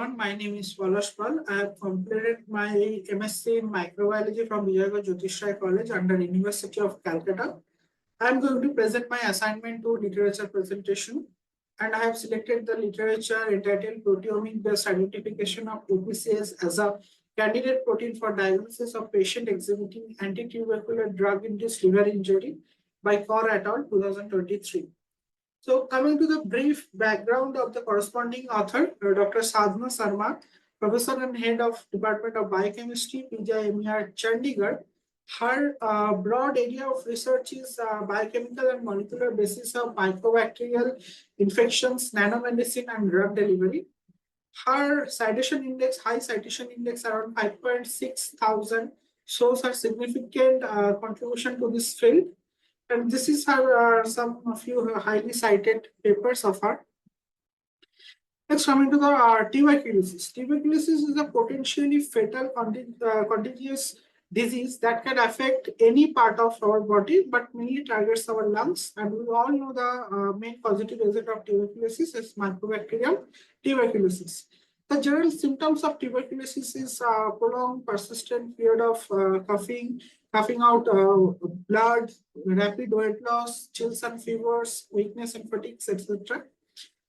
everyone. My name is Palash. I have completed my MSc in microbiology from Jyotish Rai College under University of Calcutta. I am going to present my assignment to literature presentation, and I have selected the literature entitled Proteomic-based identification of APCS as a candidate protein for diagnosis of patient exhibiting antitubercular drug-induced liver injury by Kaur et al. 2023. So coming to the brief background of the corresponding author, Dr. Sadhana Sharma, Professor and Head of Department of Biochemistry, PGIMER, Chandigarh. Her broad area of research is biochemical and molecular basis of mycobacterial infections, nanomedicine, and drug delivery. Her citation index, high citation index around 5.6 thousand, shows her significant contribution to this field. And this is her some of you highly cited papers of her. Next, coming to the tuberculosis. Tuberculosis is a potentially fatal contagious disease that can affect any part of our body, but mainly targets our lungs. And we all know the main causative agent of tuberculosis is Mycobacterium tuberculosis. The general symptoms of tuberculosis is prolonged, persistent period of coughing out blood, rapid weight loss, chills and fevers, weakness and fatigues, etc.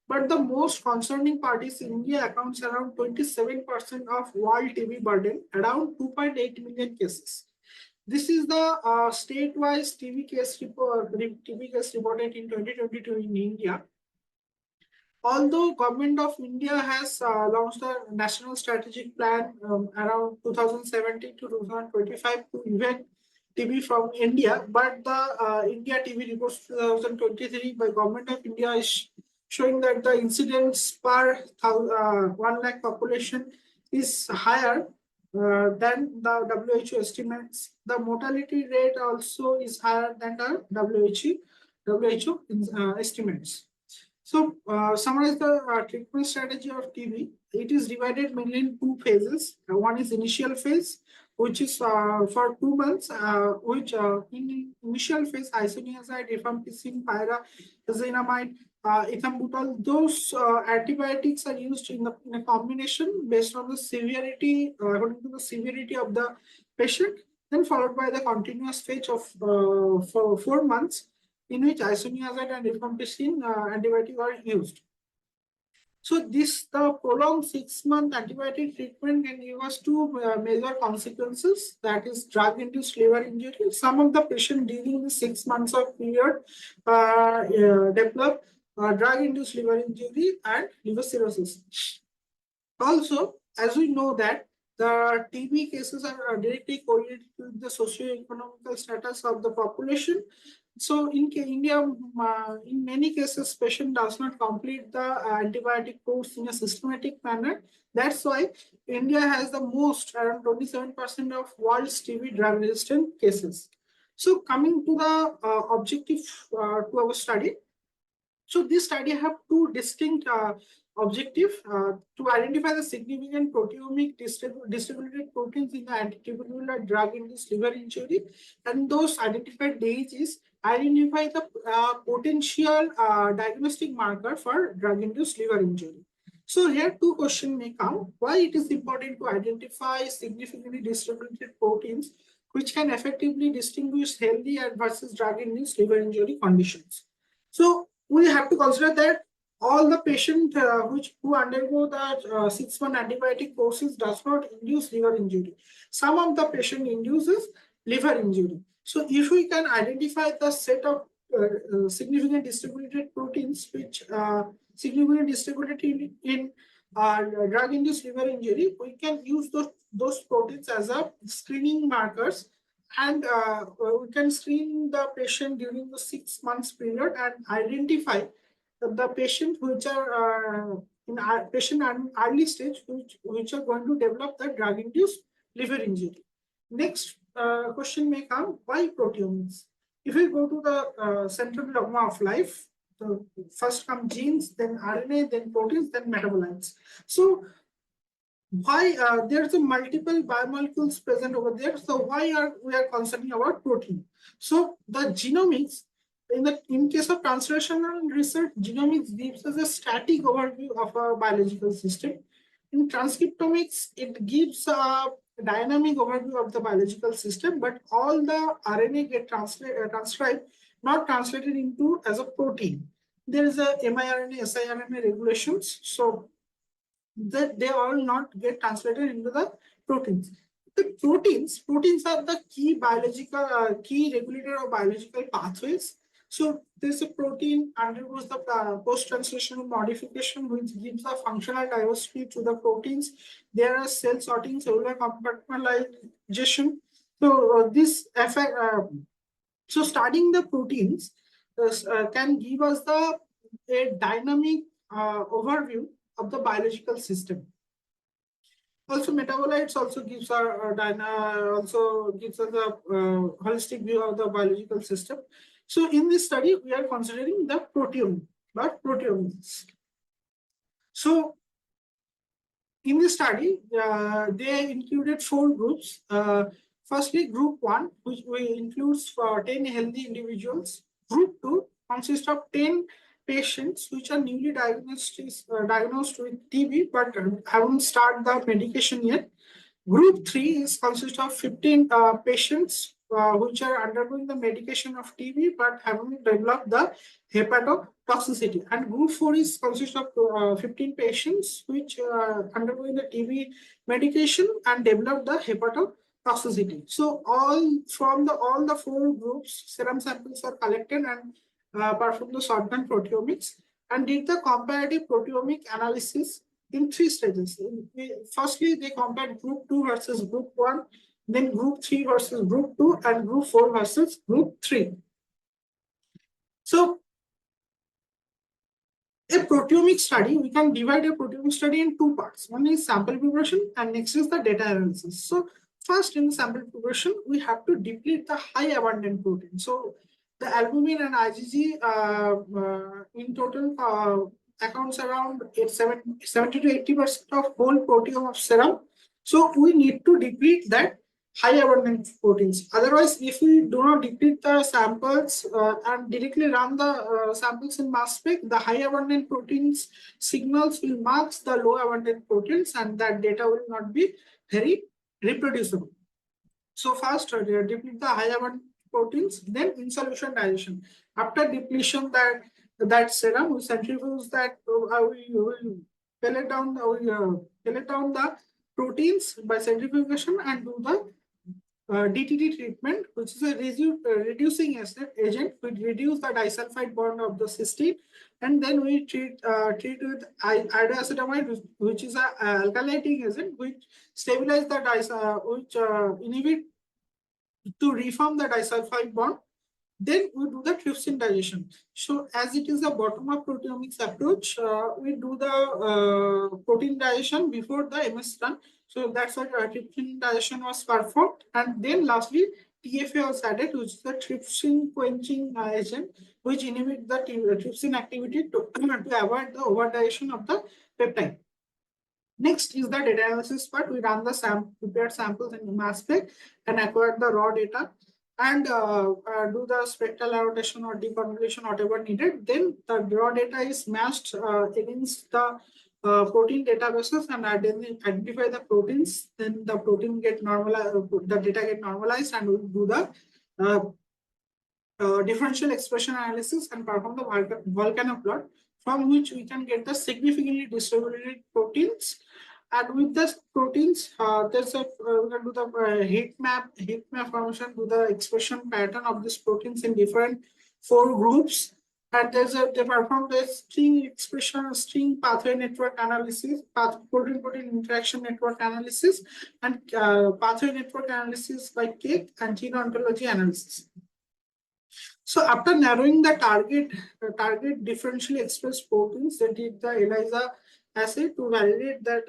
But the most concerning part is India accounts around 27% of world TB burden, around 2.8 million cases. This is the state-wise TB case reported in 2022 in India. Although Government of India has launched a national strategic plan around 2017 to 2025 to prevent TB from India, but the India TB reports 2023 by Government of India is showing that the incidence per 1 lakh population is higher than the WHO estimates. The mortality rate also is higher than the WHO estimates. So, summarize the treatment strategy of TB. It is divided mainly in two phases. One is initial phase, which is for 2 months, which in initial phase, isoniazid, rifampicin, pyrazinamide, ethambutol, those antibiotics are used in a combination based on the severity, according to the severity of the patient, then followed by the continuous phase of for 4 months, in which isoniazid and rifampicin antibiotics are used. So the prolonged 6-month antibiotic treatment can give us two major consequences, that is drug-induced liver injury. Some of the patients during the 6 months of period develop drug-induced liver injury and liver cirrhosis. Also, as we know that the TB cases are directly correlated with the socio-economical status of the population. So in India, in many cases, patient does not complete the antibiotic course in a systematic manner. That's why India has the most, around 27% of world's TB drug-resistant cases. So coming to the objective to our study. So this study have two distinct objectives to identify the significant proteomic distributed proteins in the antitubercular drug-induced liver injury, and those identified DHs identify the potential diagnostic marker for drug-induced liver injury. So here two questions may come. Why it is important to identify significantly distributed proteins which can effectively distinguish healthy and versus drug-induced liver injury conditions? So we have to consider that all the patients who undergo the 6-month antibiotic courses does not induce liver injury. Some of the patient induces liver injury. So if we can identify the set of significant distributed proteins which significantly distributed in drug-induced liver injury, we can use those proteins as a screening markers, and we can screen the patient during the 6 months period and identify the patient which are in patient early stage which are going to develop the drug-induced liver injury. Next question may come, why proteomics? If we go to the central dogma of life, the first come genes, then RNA, then proteins, then metabolites. So why there's a multiple biomolecules present over there? So why are we concerning about protein? So the genomics, in case of translational research, genomics gives us a static overview of our biological system. In transcriptomics, it gives a dynamic overview of the biological system, but all the RNA get transcribed, not translated into as a protein. There is a miRNA, siRNA regulations, so that they all not get translated into the proteins. The proteins are the key biological, key regulator of biological pathways. So this protein undergoes the post-translational modification, which gives a functional diversity to the proteins. There are cell sorting, cellular compartmentalization. So this effect. So studying the proteins can give us a dynamic overview of the biological system. Also, metabolites also gives us a holistic view of the biological system. So, in this study, we are considering the proteome, but proteomics. So, in this study, they included 4 groups. Firstly, group 1, which includes 10 healthy individuals. Group 2 consists of 10 patients which are newly diagnosed with TB but haven't started the medication yet. Group 3 consists of 15 patients which are undergoing the medication of TB but haven't developed the hepatotoxicity. And group 4 consists of 15 patients which are undergoing the TB medication and develop the hepatotoxicity. So all the 4 groups, serum samples are collected and performed the shotgun proteomics and did the comparative proteomic analysis in 3 stages. Firstly, they compared group 2 versus group 1, then group 3 versus group 2, and group 4 versus group 3. So, a proteomic study, we can divide a proteomic study in 2 parts. One is sample preparation and next is the data analysis. So, first in sample preparation, we have to deplete the high abundant protein. So, the albumin and IgG in total accounts around 70 to 80% of whole proteome of serum. So we need to deplete that high abundant proteins. Otherwise, if we do not deplete the samples and directly run the samples in mass spec, the high abundant proteins signals will mask the low abundant proteins and that data will not be very reproducible. So first, deplete the high abundant proteins, then in solution digestion. After depletion that serum, we centrifuge that, we will pellet down the proteins by centrifugation and do the DTT treatment, which is a reducing agent, which reduce the disulfide bond of the cysteine, and then we treat with iodoacetamide, which is a alkylating agent, which stabilize the inhibit to reform the disulfide bond. Then we do the trypsin digestion. So as it is a bottom-up proteomics approach, we do the protein digestion before the MS run. So that's why trypsin digestion was performed. And then lastly, TFA was added, which is the trypsin quenching agent, which inhibits the trypsin activity to avoid the over-digestion of the peptide. Next is the data analysis part. We run the prepared samples in mass spec and acquire the raw data and do the spectral annotation or deconvolation, whatever needed. Then the raw data is matched against the protein databases and identify the proteins. Then the protein get normalized, the data get normalized, and we do the differential expression analysis and perform the volcano plot, from which we can get the significantly distributed proteins. And with the proteins, there's a we can do the heat map formation, do the expression pattern of these proteins in different 4 groups. And they perform the string expression, string pathway network analysis, protein interaction network analysis, and pathway network analysis by cake and gene ontology analysis. So after narrowing the target differentially expressed proteins, they did the ELISA assay to validate that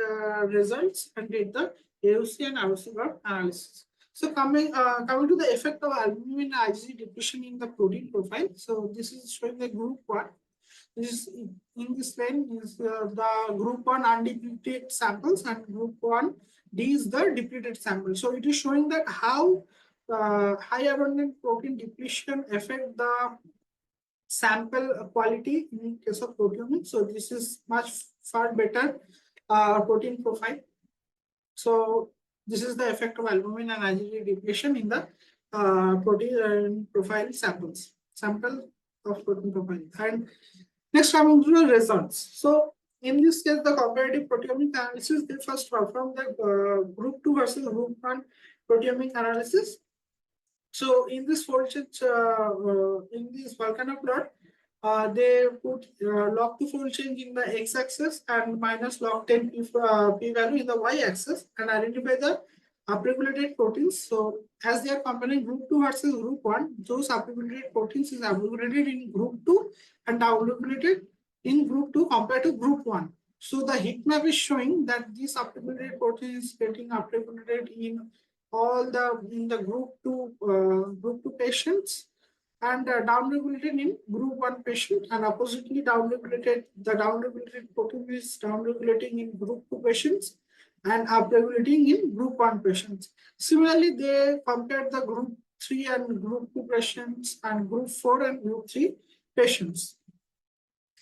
results and did the AUC and ROC graph analysis. So coming to the effect of albumin and IgG depletion in the protein profile. So this is showing the group 1. This in this line is the group 1 undepleted samples and group 1D is the depleted sample. So it is showing that how high abundant protein depletion affect the sample quality in case of proteomics. So this is much far better protein profile. So this is the effect of albumin and IgG depletion in the protein profile sample of protein profile. And next coming to the results. So in this case, the comparative proteomic analysis, they first perform the group 2 versus group 1 proteomic analysis. So in this in this volcano plot, they put log to fold change in the x-axis and minus log 10 p-value in the y-axis and identify the upregulated proteins. So as they are comparing group 2 versus group 1, those upregulated proteins is upregulated in group 2 and downregulated in group 2 compared to group 1. So the heat map is showing that this upregulated protein is getting upregulated in all the group 2 patients and downregulated in group 1 patient, and oppositely the downregulated protein is downregulating in group 2 patients and upregulating in group 1 patients. Similarly, they compared the group 3 and group 2 patients and group 4 and group 3 patients.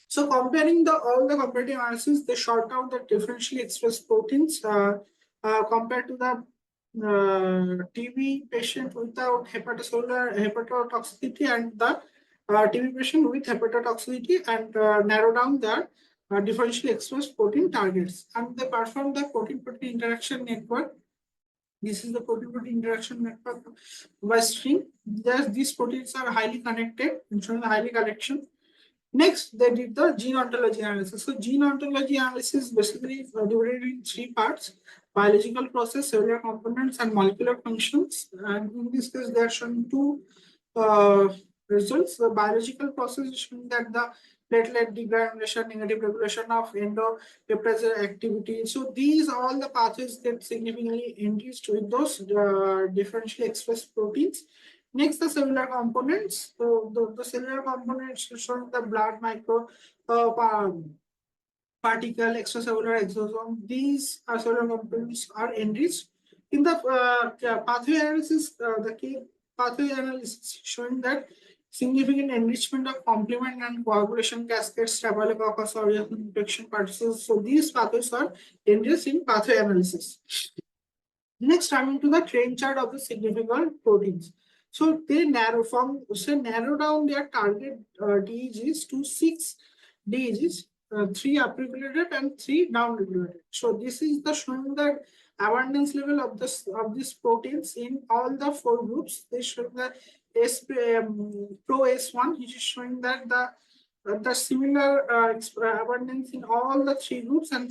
So comparing all the comparative analysis, they short out the differentially expressed proteins compared to the TB patient without hepatotoxicity and the TB patient with hepatotoxicity, and narrow down their differentially expressed protein targets. And they perform the protein-protein interaction network. This is the protein-protein interaction network by string. These proteins are highly connected, ensuring the highly connection. Next, they did the gene ontology analysis. So gene ontology analysis basically divided in 3 parts: biological process, cellular components, and molecular functions. And in this case, they are showing 2 results. The biological process is showing that the platelet degranulation, negative regulation of endopeptide activity. So these all the pathways get significantly increased with those differentially expressed proteins. Next, the cellular components. So the cellular components showing the blood micro particle, extracellular exosome. These cellular components are enriched. In the pathway analysis, the key pathway analysis showing that significant enrichment of complement and coagulation cascades, staphylococcus aureus infection particles. So these pathways are enriched in pathway analysis. Next, coming to the trend chart of the significant proteins. So they narrow down their target DEGs to 6 DEGs, 3 upregulated and 3 downregulated. So this is the showing the abundance level of these proteins in all the 4 groups. They show the pro S1, which is showing that the similar abundance in all the 3 groups, and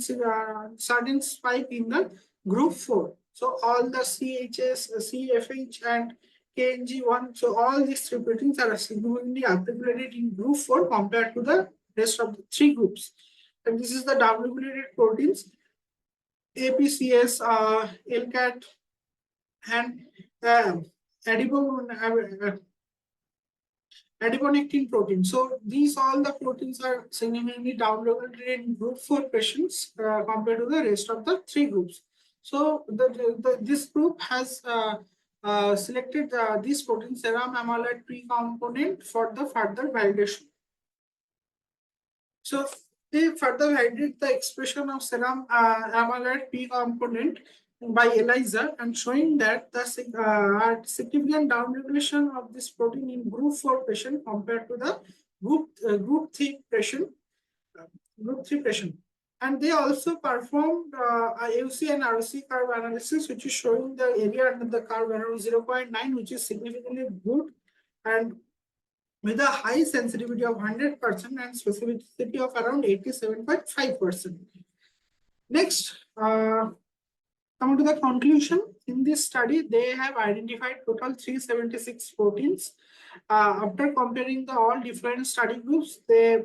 sudden spike in the group 4. So all the CHS, CFH, and KNG1, so all these 3 proteins are significantly upregulated in group 4 compared to the rest of the 3 groups. And this is the downregulated proteins: APCS, LCAT, and adiponectin protein. So these all the proteins are significantly downregulated in group 4 patients compared to the rest of the 3 groups. So this group has selected this protein serum amyloid pre-component for the further validation. So they further validate the expression of serum amyloid pre-component by ELISA and showing that the significant downregulation of this protein in group 4 patient compared to the group 3 patient. And they also performed a UC and RC curve analysis, which is showing the area under the curve around 0.9, which is significantly good and with a high sensitivity of 100% and specificity of around 87.5%. Next, coming to the conclusion, in this study, they have identified total 376 proteins. After comparing all different study groups, they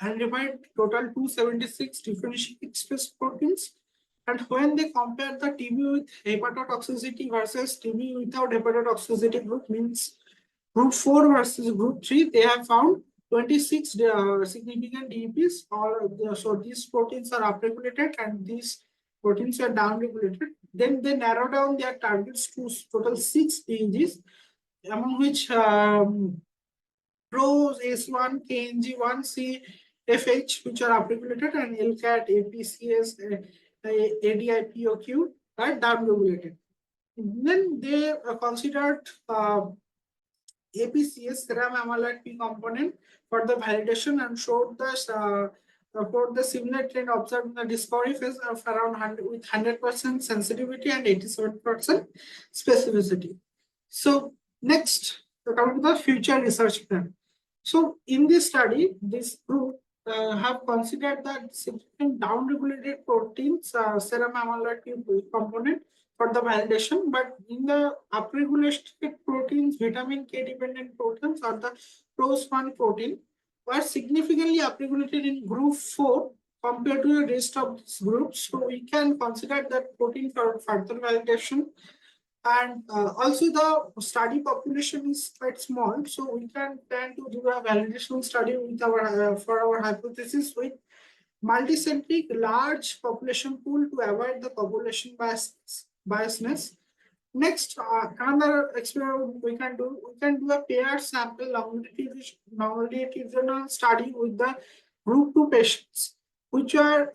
identified total 276 differentially expressed proteins. And when they compare the TB with hepatotoxicity versus TB without hepatotoxicity group, means group 4 versus group 3, they have found 26 significant DEPs. So these proteins are upregulated and these proteins are downregulated. Then they narrow down their targets to total 6 DEGs, among which PROS, S1, KNG1, FH, which are upregulated, and LCAT, APCS, ADI, POQ are downregulated. Then they considered APCS, serum amyloid P component, for the validation and showed the similar trend observed in the discovery phase of around 100 with 100% sensitivity and 87% specificity. So next, coming to the future research plan. So in this study, this group have considered that significant downregulated proteins, serum amyloid P component, for the validation, but in the upregulated proteins, vitamin K dependent proteins or the PROS1 protein were significantly upregulated in group 4 compared to the rest of these groups. So we can consider that protein for further validation. And also the study population is quite small, so we can plan to do a validation study with our for our hypothesis with multicentric large population pool to avoid the population biasness. Next, another experiment we can do a paired sample longitudinal study with the group 2 patients, which are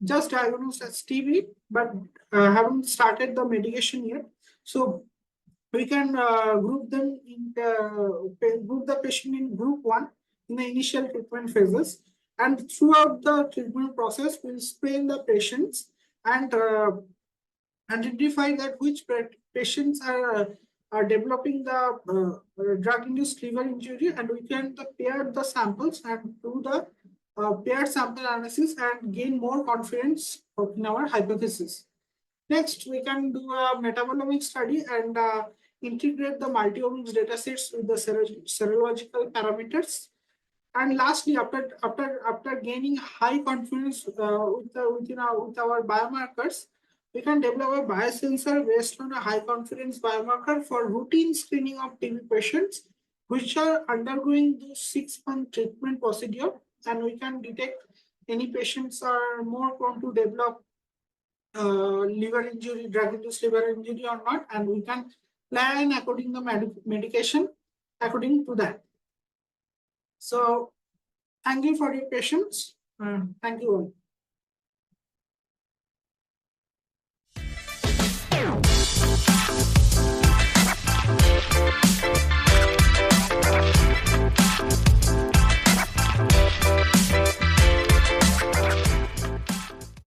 just diagnosed as TB, but haven't started the medication yet. So we can group them in group the patient in group 1 in the initial treatment phases, and throughout the treatment process, we'll screen the patients and identify that which patients are developing the drug-induced liver injury, and we can pair the samples and do the paired sample analysis and gain more confidence in our hypothesis. Next, we can do a metabolomic study and integrate the multi-omics datasets with the serological parameters. And lastly, after gaining high confidence with our biomarkers, we can develop a biosensor based on a high confidence biomarker for routine screening of TB patients, which are undergoing the 6-month treatment procedure, and we can detect any patients are more prone to develop liver injury, drug-induced liver injury or not, and we can plan according to the medication according to that. So thank you for your patience. Thank you all.